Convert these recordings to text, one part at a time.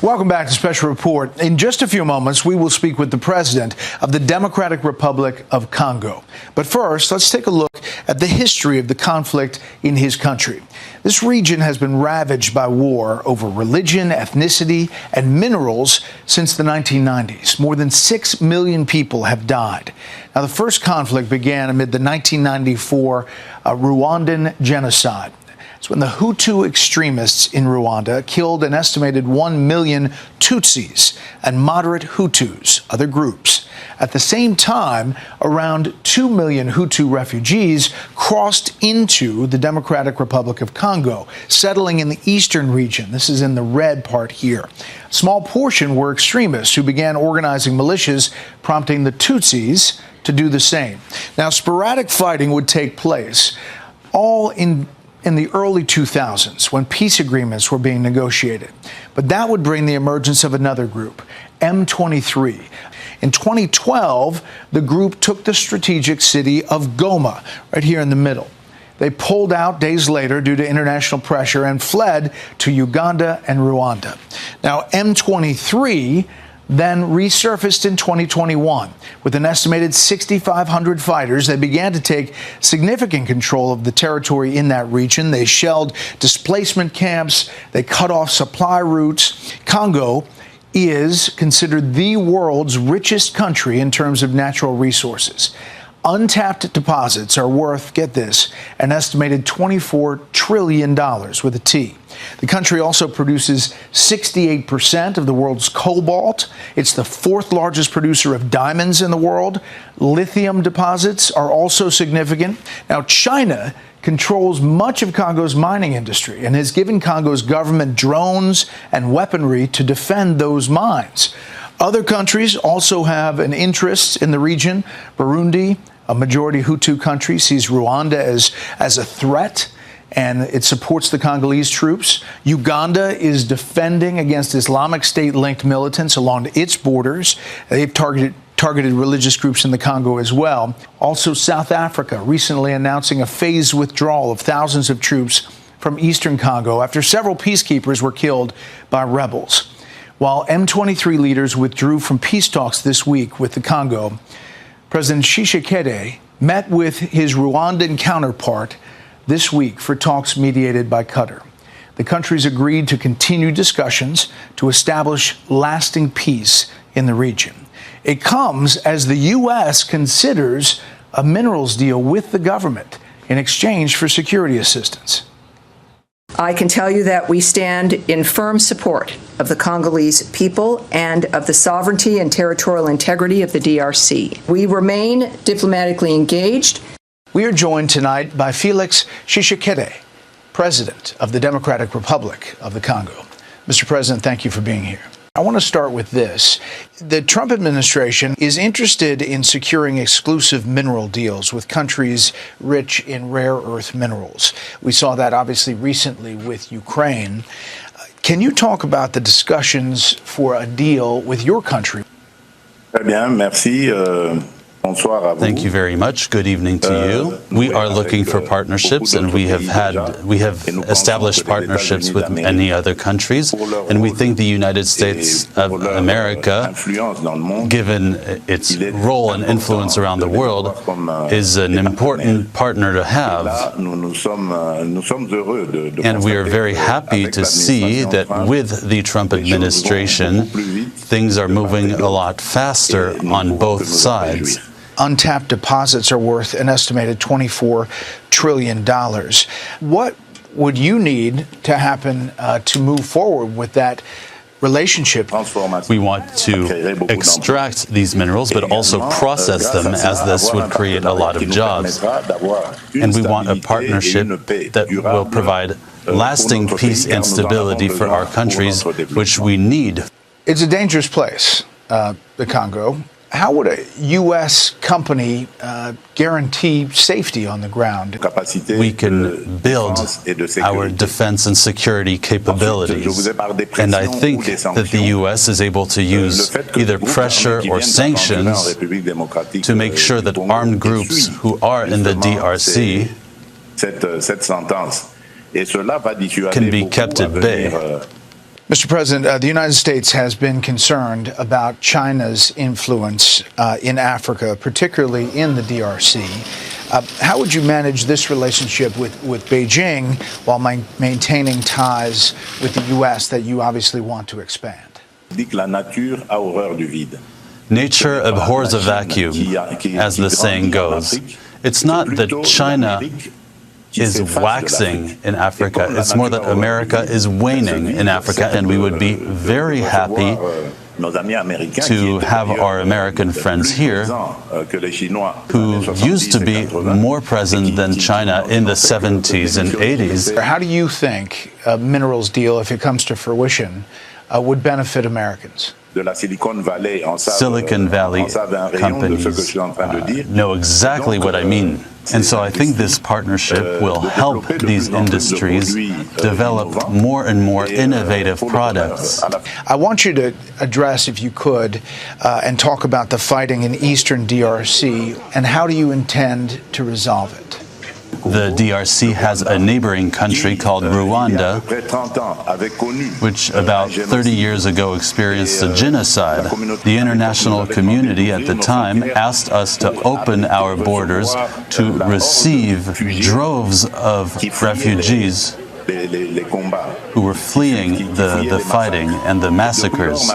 Welcome back to Special Report. In just a few moments, we will speak with the president of the Democratic Republic of Congo. But first, let's take a look at the history of the conflict in his country. This region has been ravaged by war over religion, ethnicity, and minerals since the 1990s. More than 6 million people have died. Now, the first conflict began amid the 1994 Rwandan genocide. It's when the Hutu extremists in Rwanda killed an estimated 1 million Tutsis and moderate Hutus, other groups. At the same time, around 2 million Hutu refugees crossed into the Democratic Republic of Congo, settling in the eastern region. This is in the red part here. A small portion were extremists who began organizing militias, prompting the Tutsis to do the same. Now, sporadic fighting would take place, all in the early 2000s, when peace agreements were being negotiated. But that would bring the emergence of another group, M23. In 2012, the group took the strategic city of Goma, right here in the middle. They pulled out days later due to international pressure and fled to Uganda and Rwanda. Now, M23 then resurfaced in 2021. With an estimated 6,500 fighters, they began to take significant control of the territory in that region. They shelled displacement camps. They cut off supply routes. Congo is considered the world's richest country in terms of natural resources. Untapped deposits are worth, get this, an estimated $24 trillion with a T. The country also produces 68% of the world's cobalt. It's the fourth largest producer of diamonds in the world. Lithium deposits are also significant. Now, China controls much of Congo's mining industry and has given Congo's government drones and weaponry to defend those mines. Other countries also have an interest in the region. Burundi, a majority Hutu country, sees Rwanda as a threat, and it supports the Congolese troops. Uganda is defending against Islamic State-linked militants along its borders. They've targeted religious groups in the Congo as well. Also, South Africa recently announcing a phased withdrawal of thousands of troops from eastern Congo after several peacekeepers were killed by rebels. While M23 leaders withdrew from peace talks this week with the Congo, President Tshisekedi met with his Rwandan counterpart this week for talks mediated by Qatar. The countries agreed to continue discussions to establish lasting peace in the region. It comes as the U.S. considers a minerals deal with the government in exchange for security assistance. I can tell you that we stand in firm support of the Congolese people and of the sovereignty and territorial integrity of the DRC. We remain diplomatically engaged. We are joined tonight by Felix Tshisekedi, President of the Democratic Republic of the Congo. Mr. President, thank you for being here. I want to start with this. The Trump administration is interested in securing exclusive mineral deals with countries rich in rare earth minerals. We saw that obviously recently with Ukraine. Can you talk about the discussions for a deal with your country? Très bien, merci. Thank you very much. Good evening to you. We are looking for partnerships, and we have established partnerships with many other countries, and we think the United States of America, given its role and influence around the world, is an important partner to have. And we are very happy to see that with the Trump administration, things are moving a lot faster on both sides. Untapped deposits are worth an estimated $24 trillion. What would you need to happen to move forward with that relationship? We want to extract these minerals, but also process them, as this would create a lot of jobs. And we want a partnership that will provide lasting peace and stability for our countries, which we need. It's a dangerous place, the Congo. How would a U.S. company guarantee safety on the ground? We can build our defense and security capabilities. And I think that the U.S. is able to use either pressure or sanctions to make sure that armed groups who are in the DRC can be kept at bay. Mr. President, the United States has been concerned about China's influence in Africa, particularly in the DRC. How would you manage this relationship with Beijing while maintaining ties with the U.S. that you obviously want to expand? Nature abhors a vacuum, as the saying goes. It's not that China is waxing in Africa. It's more that America is waning in Africa, and we would be very happy to have our American friends here who used to be more present than China in the 70s and 80s. How do you think a minerals deal, if it comes to fruition, would benefit Americans? Silicon Valley companies know exactly what I mean. And so I think this partnership will help these industries develop more and more innovative products. I want you to address, if you could, and talk about the fighting in eastern DRC, and how do you intend to resolve it? The DRC has a neighboring country called Rwanda, which about 30 years ago experienced a genocide. The international community at the time asked us to open our borders to receive droves of refugees who were fleeing the fighting and the massacres.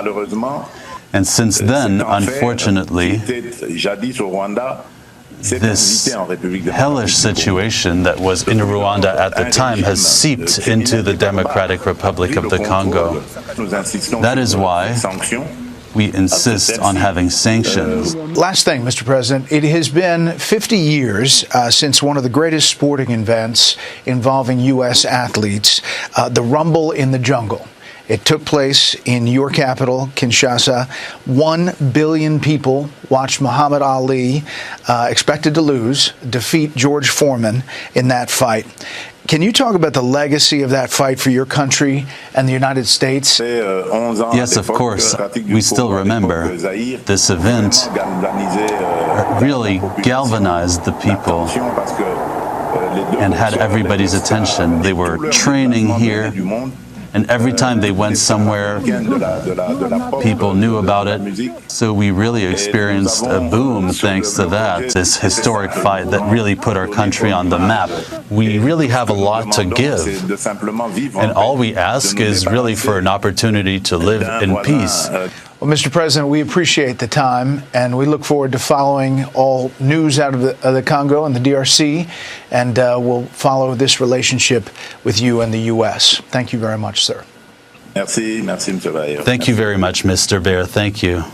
And since then, unfortunately, this hellish situation that was in Rwanda at the time has seeped into the Democratic Republic of the Congo. That is why we insist on having sanctions. Last thing, Mr. President, it has been 50 years since one of the greatest sporting events involving U.S. athletes, the Rumble in the Jungle. It took place in your capital, Kinshasa. 1 billion people watched Muhammad Ali, expected to lose, defeat George Foreman in that fight. Can you talk about the legacy of that fight for your country and the United States? Yes, of course. We still remember. This event really galvanized the people and had everybody's attention. They were training here. And every time they went somewhere, people knew about it. So we really experienced a boom thanks to that, this historic fight that really put our country on the map. We really have a lot to give. And all we ask is really for an opportunity to live in peace. Well, Mr. President, we appreciate the time, and we look forward to following all news out of the Congo and the DRC, and we'll follow this relationship with you and the U.S. Thank you very much, sir. Merci, Mr. Bayer. Thank you very much, Mr. Baer. Thank you.